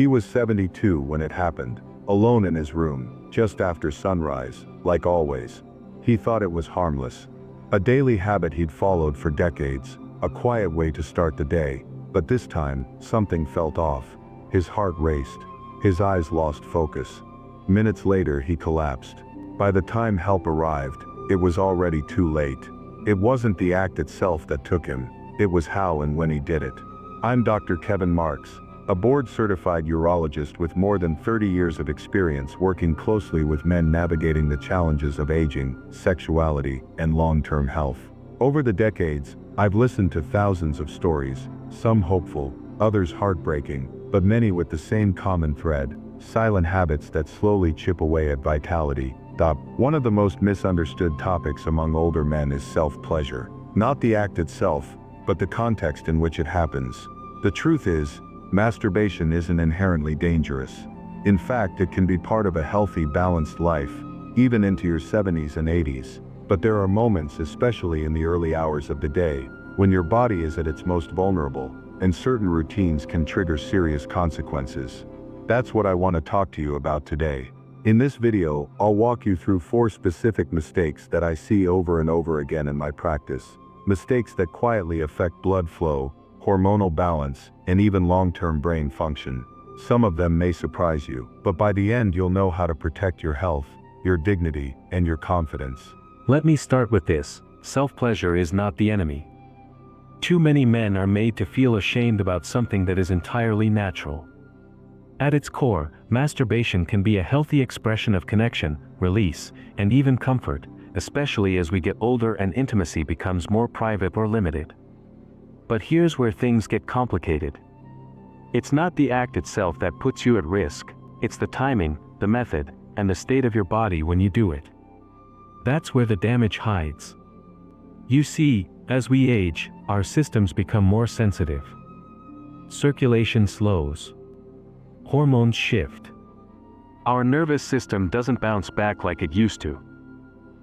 He was 72 when it happened, alone in his room, just after sunrise, like always. He thought it was harmless. A daily habit he'd followed for decades, a quiet way to start the day, but this time, something felt off. His heart raced. His eyes lost focus. Minutes later he collapsed. By the time help arrived, it was already too late. It wasn't the act itself that took him, it was how and when he did it. I'm Dr. Kevin Marks, a board-certified urologist with more than 30 years of experience working closely with men navigating the challenges of aging, sexuality, and long-term health. Over the decades, I've listened to thousands of stories, some hopeful, others heartbreaking, but many with the same common thread: silent habits that slowly chip away at vitality. One of the most misunderstood topics among older men is self-pleasure. Not the act itself, but the context in which it happens. The truth is, masturbation isn't inherently dangerous. In fact, it can be part of a healthy, balanced life, even into your 70s and 80s. But there are moments, especially in the early hours of the day, when your body is at its most vulnerable, and certain routines can trigger serious consequences. That's what I want to talk to you about today. In this video, I'll walk you through 4 specific mistakes that I see over and over again in my practice. Mistakes that quietly affect blood flow, hormonal balance, and even long-term brain function. Some of them may surprise you, but by the end you'll know how to protect your health, your dignity, and your confidence. Let me start with this: self-pleasure is not the enemy. Too many men are made to feel ashamed about something that is entirely natural. At its core, masturbation can be a healthy expression of connection, release, and even comfort, especially as we get older and intimacy becomes more private or limited. But here's where things get complicated. It's not the act itself that puts you at risk, it's the timing, the method, and the state of your body when you do it. That's where the damage hides. You see, as we age, our systems become more sensitive. Circulation slows. Hormones shift. Our nervous system doesn't bounce back like it used to.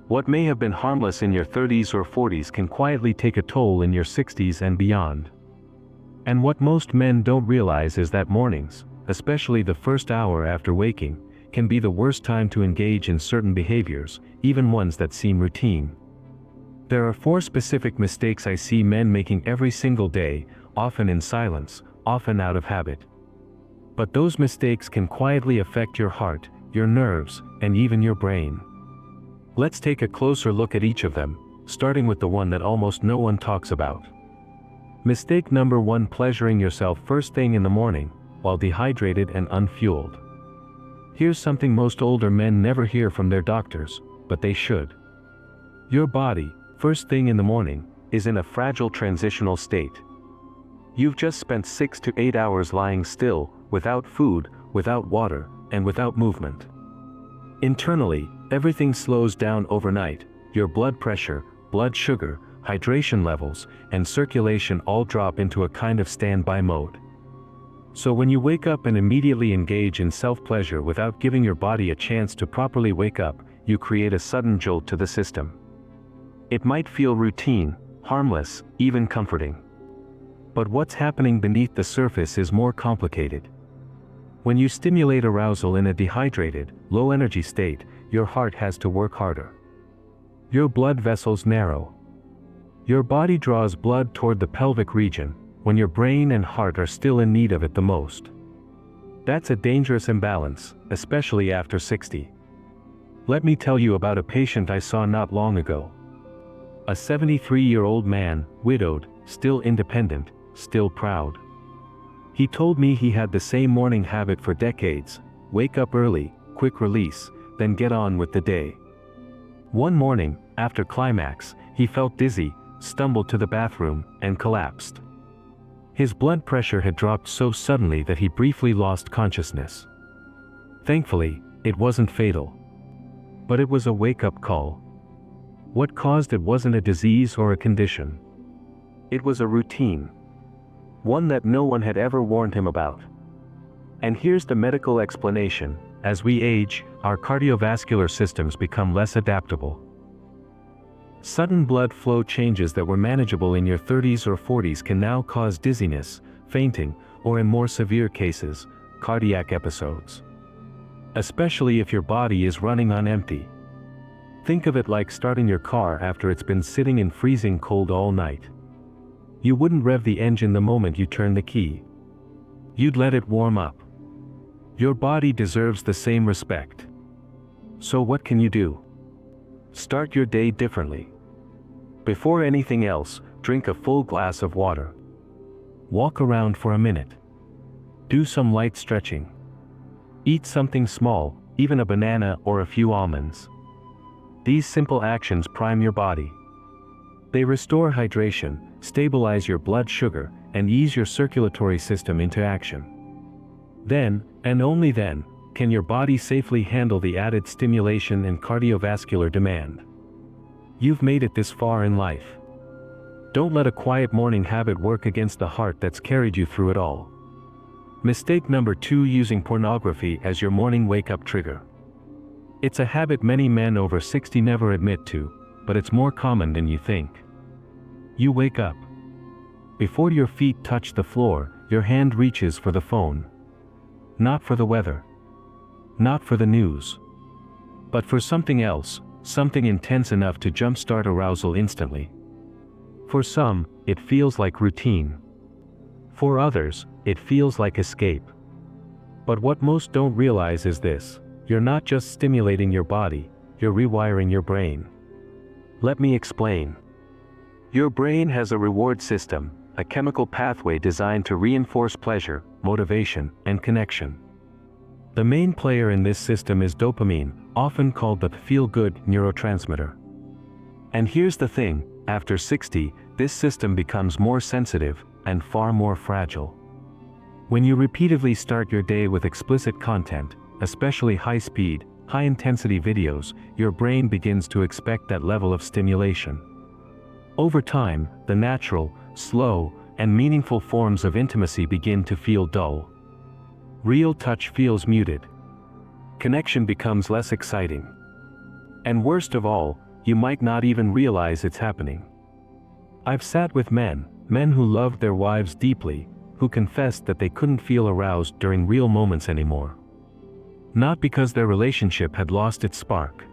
What may have been harmless in your 30s or 40s can quietly take a toll in your 60s and beyond. And what most men don't realize is that mornings, especially the first hour after waking, can be the worst time to engage in certain behaviors, even ones that seem routine. There are 4 specific mistakes I see men making every single day, often in silence, often out of habit. But those mistakes can quietly affect your heart, your nerves, and even your brain. Let's take a closer look at each of them, starting with the one that almost no one talks about. Mistake number 1: pleasuring yourself first thing in the morning, while dehydrated and unfueled. Here's something most older men never hear from their doctors, but they should. Your body, first thing in the morning, is in a fragile transitional state. You've just spent 6 to 8 hours lying still, without food, without water, and without movement. Internally, everything slows down overnight. Your blood pressure, blood sugar, hydration levels, and circulation all drop into a kind of standby mode. So when you wake up and immediately engage in self-pleasure without giving your body a chance to properly wake up, you create a sudden jolt to the system. It might feel routine, harmless, even comforting. But what's happening beneath the surface is more complicated. When you stimulate arousal in a dehydrated, low-energy state, your heart has to work harder. Your blood vessels narrow. Your body draws blood toward the pelvic region, when your brain and heart are still in need of it the most. That's a dangerous imbalance, especially after 60. Let me tell you about a patient I saw not long ago. A 73-year-old man, widowed, still independent, still proud. He told me he had the same morning habit for decades: wake up early, quick release, then get on with the day. One morning, after climax, he felt dizzy, stumbled to the bathroom, and collapsed. His blood pressure had dropped so suddenly that he briefly lost consciousness. Thankfully, it wasn't fatal. But it was a wake-up call. What caused it wasn't a disease or a condition. It was a routine. One that no one had ever warned him about. And here's the medical explanation: as we age, our cardiovascular systems become less adaptable. Sudden blood flow changes that were manageable in your 30s or 40s can now cause dizziness, fainting, or in more severe cases, cardiac episodes. Especially if your body is running on empty. Think of it like starting your car after it's been sitting in freezing cold all night. You wouldn't rev the engine the moment you turn the key. You'd let it warm up. Your body deserves the same respect. So what can you do? Start your day differently. Before anything else, drink a full glass of water. Walk around for a minute. Do some light stretching. Eat something small, even a banana or a few almonds. These simple actions prime your body. They restore hydration, stabilize your blood sugar, and ease your circulatory system into action. Then, and only then, can your body safely handle the added stimulation and cardiovascular demand. You've made it this far in life. Don't let a quiet morning habit work against the heart that's carried you through it all. Mistake number 2: using pornography as your morning wake-up trigger. It's a habit many men over 60 never admit to, but it's more common than you think. You wake up. Before your feet touch the floor, your hand reaches for the phone. Not for the weather. Not for the news. But for something else, something intense enough to jumpstart arousal instantly. For some, it feels like routine. For others, it feels like escape. But what most don't realize is this: you're not just stimulating your body, you're rewiring your brain. Let me explain. Your brain has a reward system, a chemical pathway designed to reinforce pleasure, motivation, and connection. The main player in this system is dopamine, often called the feel-good neurotransmitter. And here's the thing: after 60, this system becomes more sensitive and far more fragile. When you repeatedly start your day with explicit content, especially high-speed, high-intensity videos, your brain begins to expect that level of stimulation. Over time, the natural, slow, and meaningful forms of intimacy begin to feel dull. Real touch feels muted. Connection becomes less exciting. And worst of all, you might not even realize it's happening. I've sat with men who loved their wives deeply, who confessed that they couldn't feel aroused during real moments anymore. Not because their relationship had lost its spark,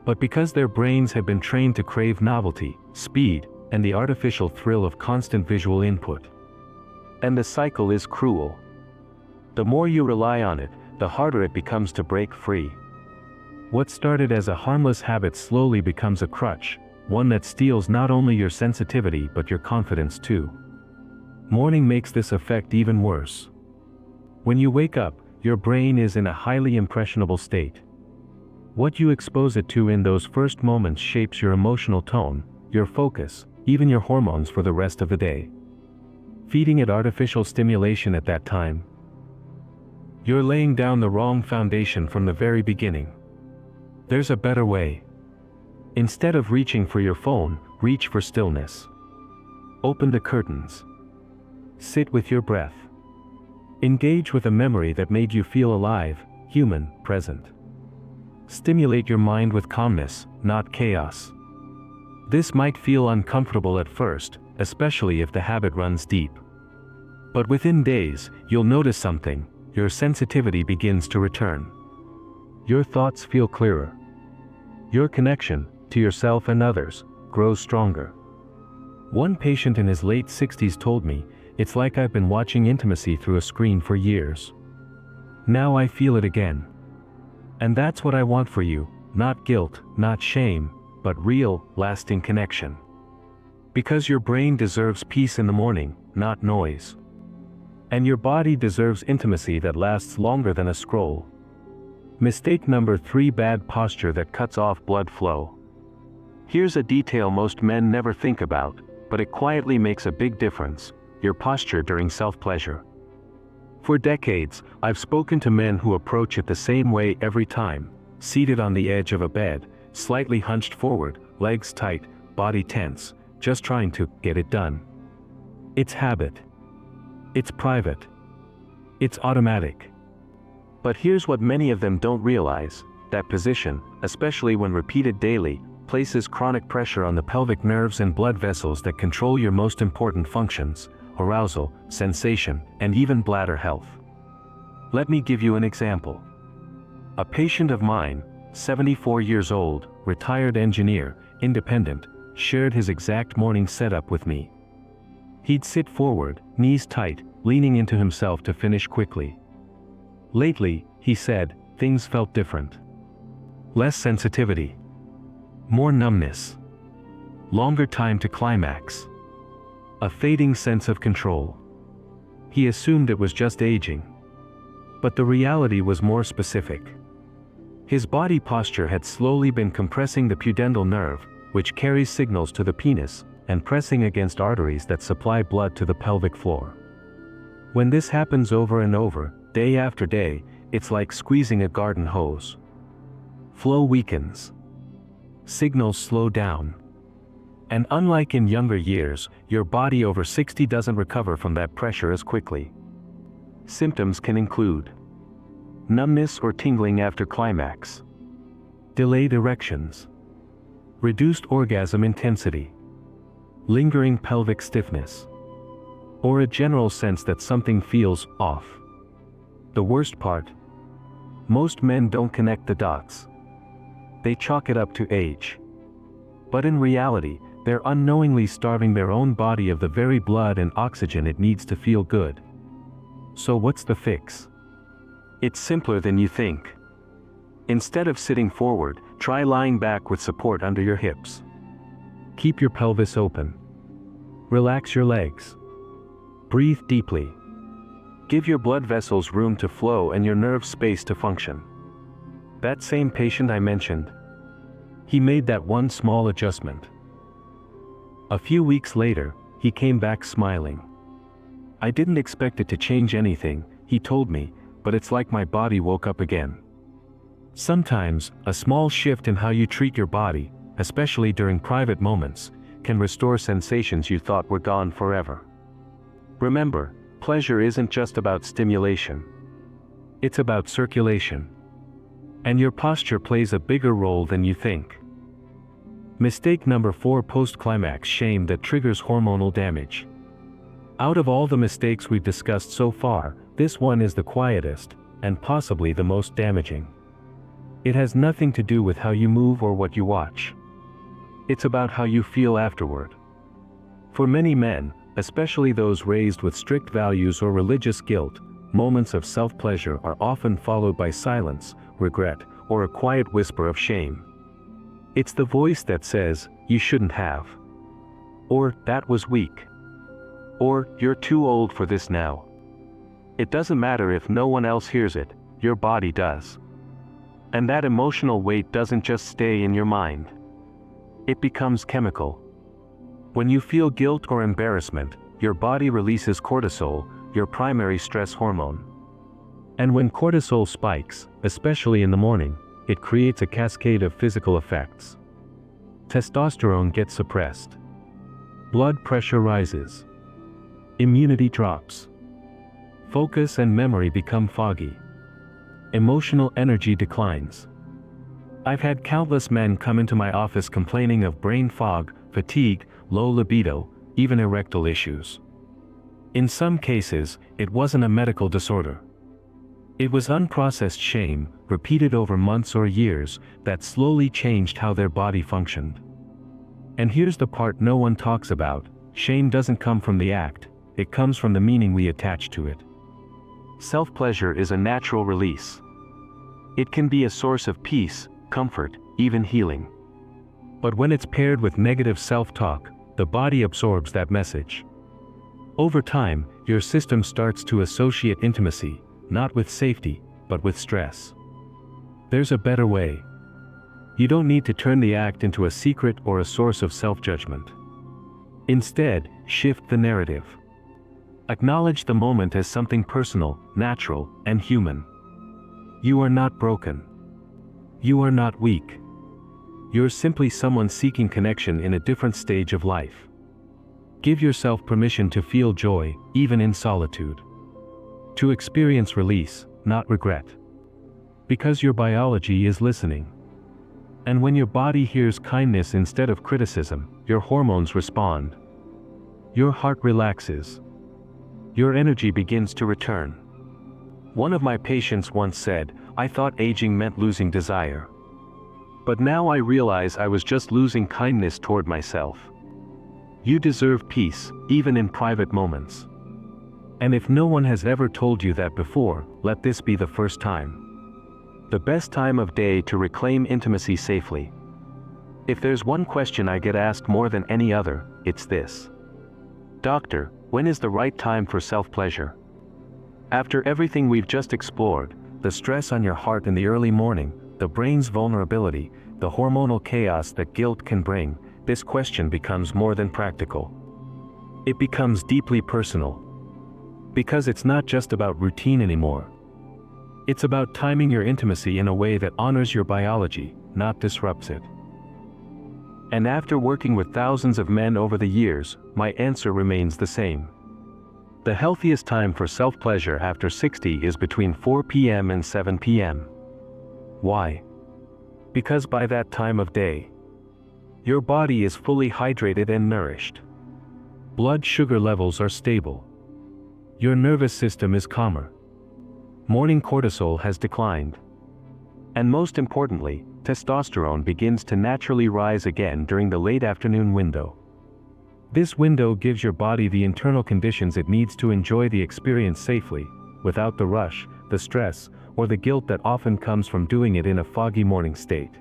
but because their brains had been trained to crave novelty, speed, and the artificial thrill of constant visual input. And the cycle is cruel. The more you rely on it, the harder it becomes to break free. What started as a harmless habit slowly becomes a crutch, one that steals not only your sensitivity but your confidence too. Morning makes this effect even worse. When you wake up, your brain is in a highly impressionable state. What you expose it to in those first moments shapes your emotional tone, your focus, even your hormones for the rest of the day. Feeding it artificial stimulation at that time, you're laying down the wrong foundation from the very beginning. There's a better way. Instead of reaching for your phone, reach for stillness. Open the curtains. Sit with your breath. Engage with a memory that made you feel alive, human, present. Stimulate your mind with calmness, not chaos. This might feel uncomfortable at first, especially if the habit runs deep. But within days, you'll notice something: your sensitivity begins to return. Your thoughts feel clearer. Your connection, to yourself and others, grows stronger. One patient in his late 60s told me, "It's like I've been watching intimacy through a screen for years. Now I feel it again." And that's what I want for you: not guilt, not shame, but real, lasting connection. Because your brain deserves peace in the morning, not noise. And your body deserves intimacy that lasts longer than a scroll. Mistake number 3: bad posture that cuts off blood flow. Here's a detail most men never think about, but it quietly makes a big difference: your posture during self-pleasure. For decades, I've spoken to men who approach it the same way every time: seated on the edge of a bed, slightly hunched forward, legs tight, body tense, just trying to get it done. It's habit. It's private. It's automatic. But here's what many of them don't realize: that position, especially when repeated daily, places chronic pressure on the pelvic nerves and blood vessels that control your most important functions: arousal, sensation, and even bladder health. Let me give you an example. A patient of mine, 74 years old, retired engineer, independent, shared his exact morning setup with me. He'd sit forward, knees tight, leaning into himself to finish quickly. Lately, he said, things felt different. Less sensitivity. More numbness. Longer time to climax. A fading sense of control. He assumed it was just aging. But the reality was more specific. His body posture had slowly been compressing the pudendal nerve, which carries signals to the penis, and pressing against arteries that supply blood to the pelvic floor. When this happens over and over, day after day, it's like squeezing a garden hose. Flow weakens. Signals slow down. And unlike in younger years, your body over 60 doesn't recover from that pressure as quickly. Symptoms can include numbness or tingling after climax, delayed erections, reduced orgasm intensity, lingering pelvic stiffness, or a general sense that something feels off. The worst part? Most men don't connect the dots. They chalk it up to age. But in reality, they're unknowingly starving their own body of the very blood and oxygen it needs to feel good. So what's the fix? It's simpler than you think. Instead of sitting forward, try lying back with support under your hips. Keep your pelvis open. Relax your legs. Breathe deeply. Give your blood vessels room to flow and your nerves space to function. That same patient I mentioned, he made that one small adjustment. A few weeks later, he came back smiling. I didn't expect it to change anything, he told me, but it's like my body woke up again. Sometimes, a small shift in how you treat your body, especially during private moments, can restore sensations you thought were gone forever. Remember, pleasure isn't just about stimulation. It's about circulation. And your posture plays a bigger role than you think. Mistake number 4: post-climax shame that triggers hormonal damage. Out of all the mistakes we've discussed so far, this one is the quietest, and possibly the most damaging. It has nothing to do with how you move or what you watch. It's about how you feel afterward. For many men, especially those raised with strict values or religious guilt, moments of self-pleasure are often followed by silence, regret, or a quiet whisper of shame. It's the voice that says, "You shouldn't have." Or, "That was weak." Or, "You're too old for this now." It doesn't matter if no one else hears it, your body does. And that emotional weight doesn't just stay in your mind. It becomes chemical. When you feel guilt or embarrassment, your body releases cortisol, your primary stress hormone. And when cortisol spikes, especially in the morning, it creates a cascade of physical effects. Testosterone gets suppressed. Blood pressure rises. Immunity drops. Focus and memory become foggy. Emotional energy declines. I've had countless men come into my office complaining of brain fog, fatigue, low libido, even erectile issues. In some cases, it wasn't a medical disorder. It was unprocessed shame, repeated over months or years, that slowly changed how their body functioned. And here's the part no one talks about: shame doesn't come from the act, it comes from the meaning we attach to it. Self-pleasure is a natural release. It can be a source of peace, comfort, even healing. But when it's paired with negative self-talk, the body absorbs that message. Over time, your system starts to associate intimacy, not with safety, but with stress. There's a better way. You don't need to turn the act into a secret or a source of self-judgment. Instead, shift the narrative. Acknowledge the moment as something personal, natural, and human. You are not broken. You are not weak. You're simply someone seeking connection in a different stage of life. Give yourself permission to feel joy, even in solitude. To experience release, not regret. Because your biology is listening. And when your body hears kindness instead of criticism, your hormones respond. Your heart relaxes. Your energy begins to return. One of my patients once said, "I thought aging meant losing desire. But now I realize I was just losing kindness toward myself." You deserve peace, even in private moments. And if no one has ever told you that before, let this be the first time. The best time of day to reclaim intimacy safely. If there's one question I get asked more than any other, it's this. "Doctor, when is the right time for self-pleasure?" After everything we've just explored, the stress on your heart in the early morning, the brain's vulnerability, the hormonal chaos that guilt can bring, this question becomes more than practical. It becomes deeply personal. Because it's not just about routine anymore. It's about timing your intimacy in a way that honors your biology, not disrupts it. And after working with thousands of men over the years, my answer remains the same. The healthiest time for self-pleasure after 60 is between 4 p.m. and 7 p.m. Why? Because by that time of day, your body is fully hydrated and nourished. Blood sugar levels are stable. Your nervous system is calmer. Morning cortisol has declined. And most importantly, testosterone begins to naturally rise again during the late afternoon window. This window gives your body the internal conditions it needs to enjoy the experience safely, without the rush, the stress, or the guilt that often comes from doing it in a foggy morning state.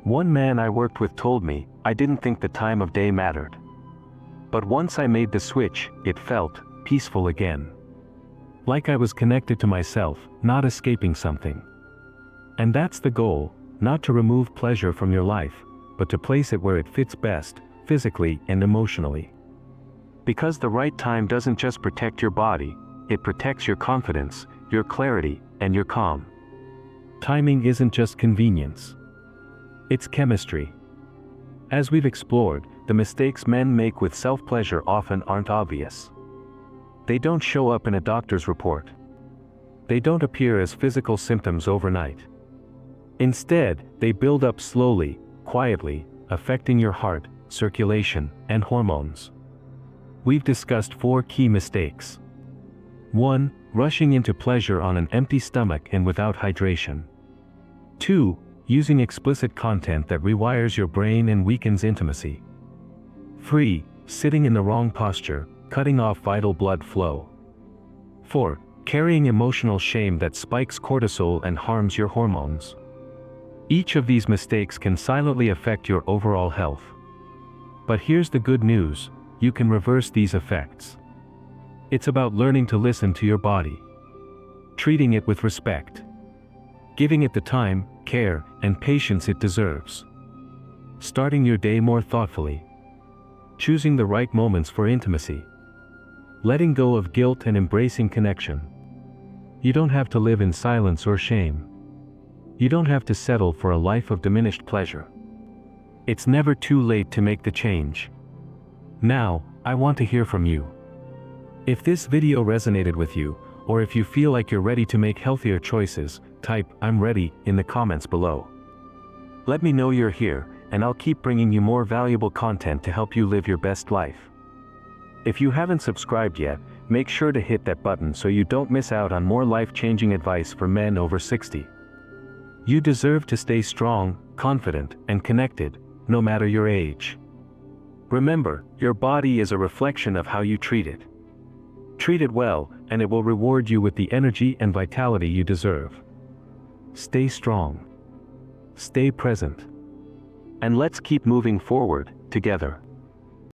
One man I worked with told me, "I didn't think the time of day mattered. But once I made the switch, it felt peaceful again. Like I was connected to myself, not escaping something." And that's the goal, not to remove pleasure from your life, but to place it where it fits best, physically and emotionally. Because the right time doesn't just protect your body, it protects your confidence, your clarity, and your calm. Timing isn't just convenience. It's chemistry. As we've explored, the mistakes men make with self-pleasure often aren't obvious. They don't show up in a doctor's report. They don't appear as physical symptoms overnight. Instead, they build up slowly, quietly, affecting your heart, circulation, and hormones. We've discussed 4 key mistakes. 1. Rushing into pleasure on an empty stomach and without hydration. 2. Using explicit content that rewires your brain and weakens intimacy. 3. Sitting in the wrong posture, cutting off vital blood flow. 4. Carrying emotional shame that spikes cortisol and harms your hormones. Each of these mistakes can silently affect your overall health. But here's the good news, you can reverse these effects. It's about learning to listen to your body. Treating it with respect. Giving it the time, care, and patience it deserves. Starting your day more thoughtfully. Choosing the right moments for intimacy. Letting go of guilt and embracing connection. You don't have to live in silence or shame. You don't have to settle for a life of diminished pleasure. It's never too late to make the change. Now, I want to hear from you. If this video resonated with you, or if you feel like you're ready to make healthier choices, type "I'm ready" in the comments below. Let me know you're here, and I'll keep bringing you more valuable content to help you live your best life. If you haven't subscribed yet, make sure to hit that button so you don't miss out on more life-changing advice for men over 60. You deserve to stay strong, confident, and connected, no matter your age. Remember, your body is a reflection of how you treat it. Treat it well, and it will reward you with the energy and vitality you deserve. Stay strong. Stay present. And let's keep moving forward, together.